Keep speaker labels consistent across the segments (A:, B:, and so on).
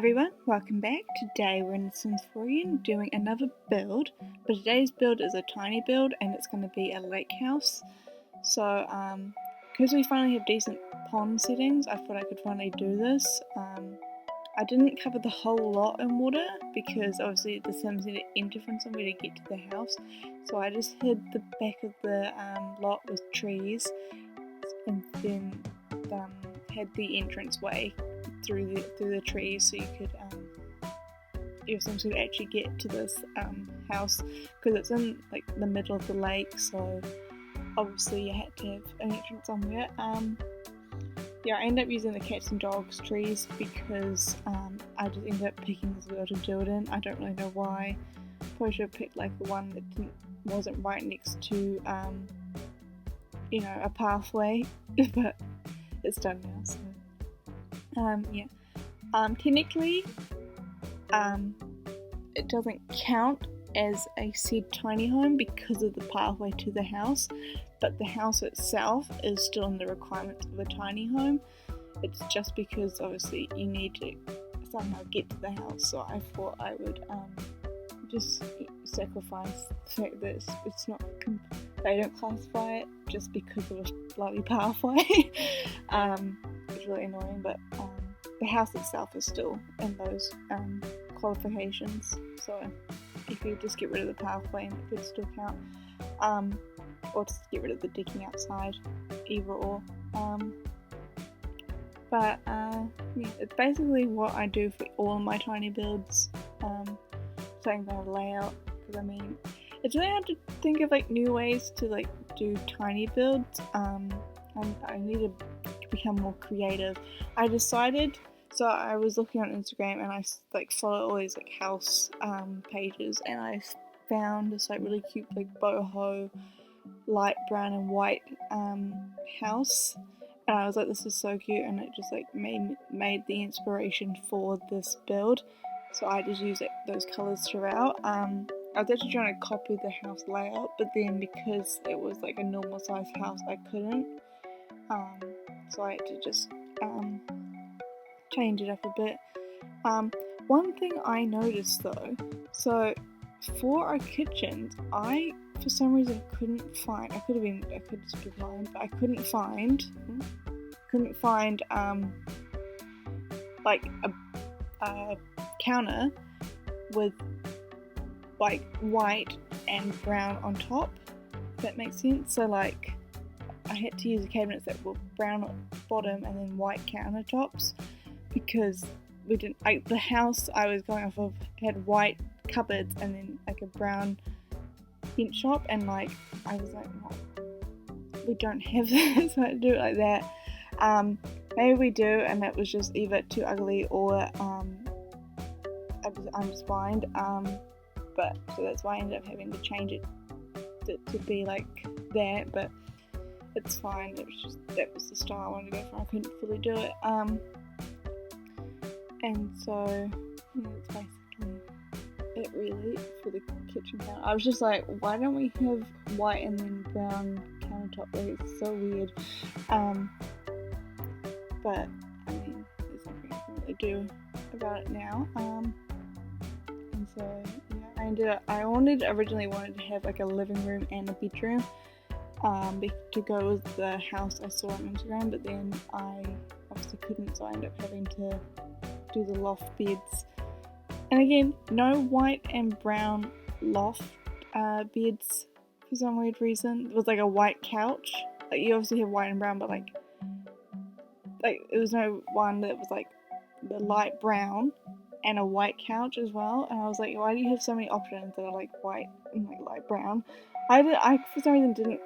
A: everyone, welcome back. Today we're in The Sims 4 doing another build, but today's build is a tiny build and it's going to be a lake house. So, because we finally have decent pond settings, I thought I could finally do this. I didn't cover the whole lot in water because obviously the Sims need to enter from somewhere to get to the house. So I just hid the back of the lot with trees and then had the entranceway through the trees, so you could your Sims could actually get to this house because it's in like the middle of the lake. So obviously you had to have an entrance somewhere. Yeah, I ended up using the cats and dogs trees because I just ended up picking this wheel to do it in. I don't really know why. Probably should have picked like the one that wasn't right next to a pathway, but it's done now. So technically, it doesn't count as a said tiny home because of the pathway to the house, but the house itself is still in the requirements of a tiny home. It's just because obviously you need to somehow get to the house, so I thought I would just sacrifice the fact that it's not they don't classify it just because of a bloody pathway. It's really annoying, but the house itself is still in those qualifications, so if you just get rid of the pathway and it could still count, or just get rid of the decking outside, either or. But yeah, it's basically what I do for all of my tiny builds. Saying the layout, because I mean it's really hard to think of like new ways to like do tiny builds. And I need to become more creative. I decided, so I was looking on Instagram and I like follow all these like house pages, and I found this like really cute like boho light brown and white house, and I was like, this is so cute, and it just like made the inspiration for this build. So I just use those colours throughout. I was actually trying to copy the house layout, but then because it was like a normal size house, I couldn't. So I had to just change it up a bit. One thing I noticed though, so for our kitchens, I for some reason couldn't find. I could just be blind, but I couldn't find like a counter with like white and brown on top, if that makes sense. So like I had to use cabinets that were brown bottom and then white countertops because we didn't like the house I was going off of had white cupboards and then like a brown bench shop, and like I was like, oh, we don't have that, so I had to do it like that. Maybe we do, and that was just either too ugly or I'm just blind, but so that's why I ended up having to change it to be like that, but it's fine. It was just, that was the style I wanted to go for. I couldn't fully do it, and so yeah, that's basically it really for the kitchen counter. I was just like, why don't we have white and then brown countertop? Like, it's so weird, but I mean there's nothing I can really do about it now. And so yeah, I originally wanted to have like a living room and a bedroom to go with the house I saw on Instagram, but then I obviously couldn't, so I ended up having to do the loft beds. And again, no white and brown loft beds for some weird reason. It was like a white couch. Like you obviously have white and brown, but like there was no one that was like the light brown and a white couch as well. And I was like, why do you have so many options that are like white and like light brown? I for some reason didn't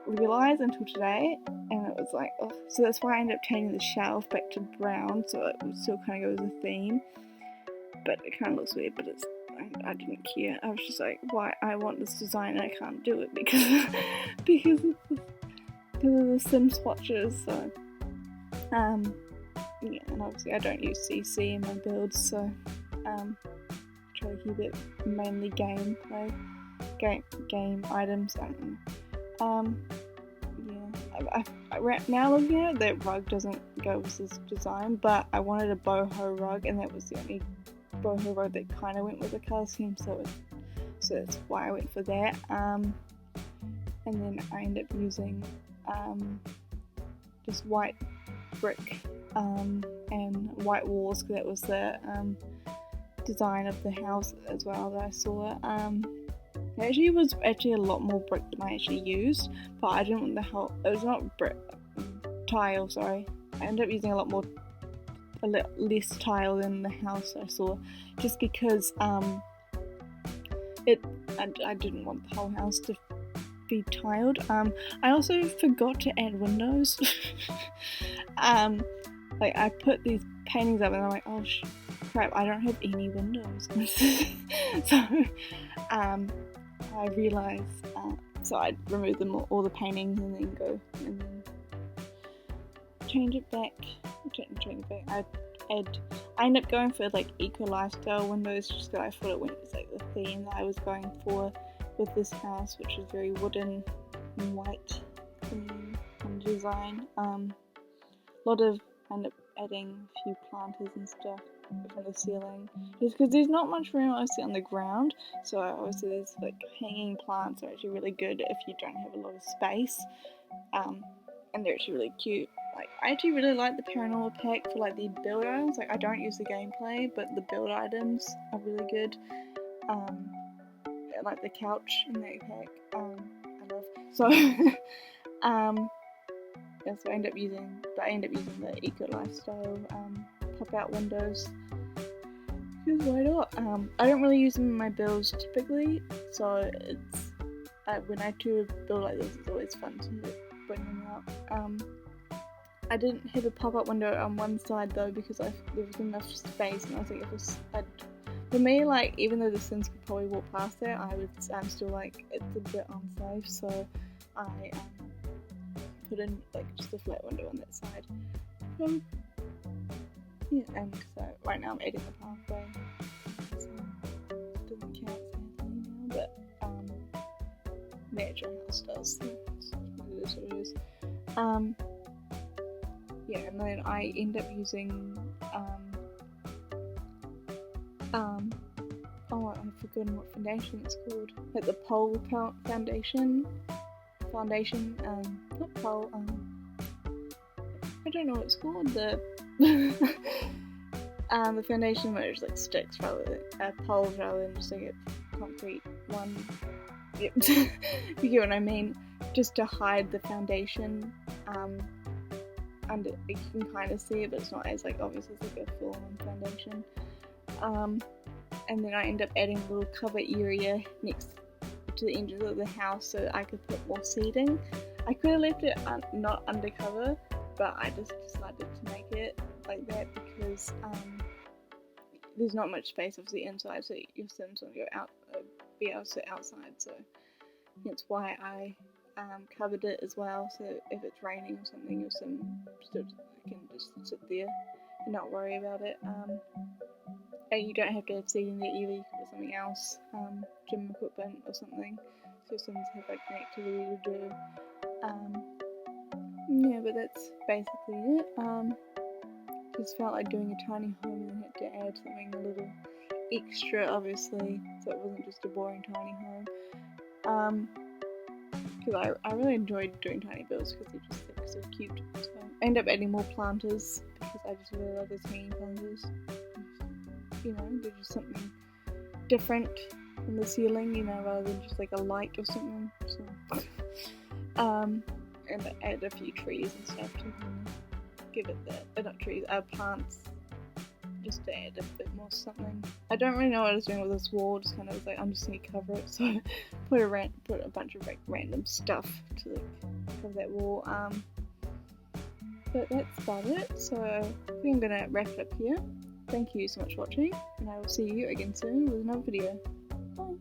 A: realize until today, and it was like, oh. So that's why I ended up changing the shelf back to brown, so it would still kind of go with the theme, but it kind of looks weird. But I didn't care. I was just like, why I want this design and I can't do it because of the Sim swatches. So yeah, and obviously I don't use CC in my builds, so try to keep it mainly game items. I don't know. Yeah, now looking at it, that rug doesn't go with this design, but I wanted a boho rug, and that was the only boho rug that kind of went with the colour scheme, so that's why I went for that. And then I ended up using just white brick and white walls, because that was the design of the house as well that I saw. It was actually a lot more brick than I actually used, but I didn't want the whole. It was not brick, tile. Sorry, I ended up using a lot less tile than the house I saw, just because I didn't want the whole house to be tiled. I also forgot to add windows. Like I put these paintings up and I'm like, oh crap, I don't have any windows. So I realised, so I removed them all the paintings and then go and then change it back. I ended up going for like eco lifestyle windows, just because I thought it went with like the theme that I was going for with this house, which is very wooden and white theme and design. I ended up adding a few planters and stuff from the ceiling, just because there's not much room obviously on the ground, so obviously there's like hanging plants are actually really good if you don't have a lot of space, and they're actually really cute. Like I actually really like the paranormal pack for like the build items. Like I don't use the gameplay, but the build items are really good. Like the couch in that pack, I love. So yeah, so I end up using the eco lifestyle pop out windows. Because why not? I don't really use them in my builds typically, so it's when I do a build like this, it's always fun to bring them out. I didn't have a pop up window on one side though, because there was enough space, and I was like, for me, like even though the Sims could probably walk past there, I'm still like it's a bit unsafe, so I put in like just a flat window on that side. Yeah, and so right now I'm adding the pathway. So it doesn't count as anything now, but the actual house does. So it is what it is. Yeah, and then I end up using oh, I've forgotten what foundation it's called. Like the pole foundation. Not pole. I don't know what it's called. The the foundation where it's like sticks rather than poles rather than just like a concrete one. Yep. You get what I mean? Just to hide the foundation. And you can kind of see it, but it's not as like obvious as like a full-on foundation. And then I end up adding a little cover area next to the edges of the house so I could put more seating. I could have left it not undercover, but I just decided to make it like that because there's not much space obviously inside, so your Sims will be able to sit outside. So that's why I covered it as well. So if it's raining or something, your Sim can just sit there and not worry about it. And you don't have to have seating there either. You can put something else, gym equipment or something, so Sims have like an activity to do. Yeah, but that's basically it. Just felt like doing a tiny home and had to add something a little extra, obviously, so it wasn't just a boring tiny home. Because I really enjoyed doing tiny builds because they just look so cute. So I end up adding more planters because I just really love those hanging planters. You know, they're just something different from the ceiling, you know, rather than just like a light or something. So, and I add a few trees and stuff to give it not trees, plants, just to add a bit more something. I don't really know what I was doing with this wall, just kind of was like, I'm just gonna cover it, so I put a bunch of like random stuff to like cover that wall. But that's about it, so I think I'm gonna wrap it up here. Thank you so much for watching, and I will see you again soon with another video. Bye!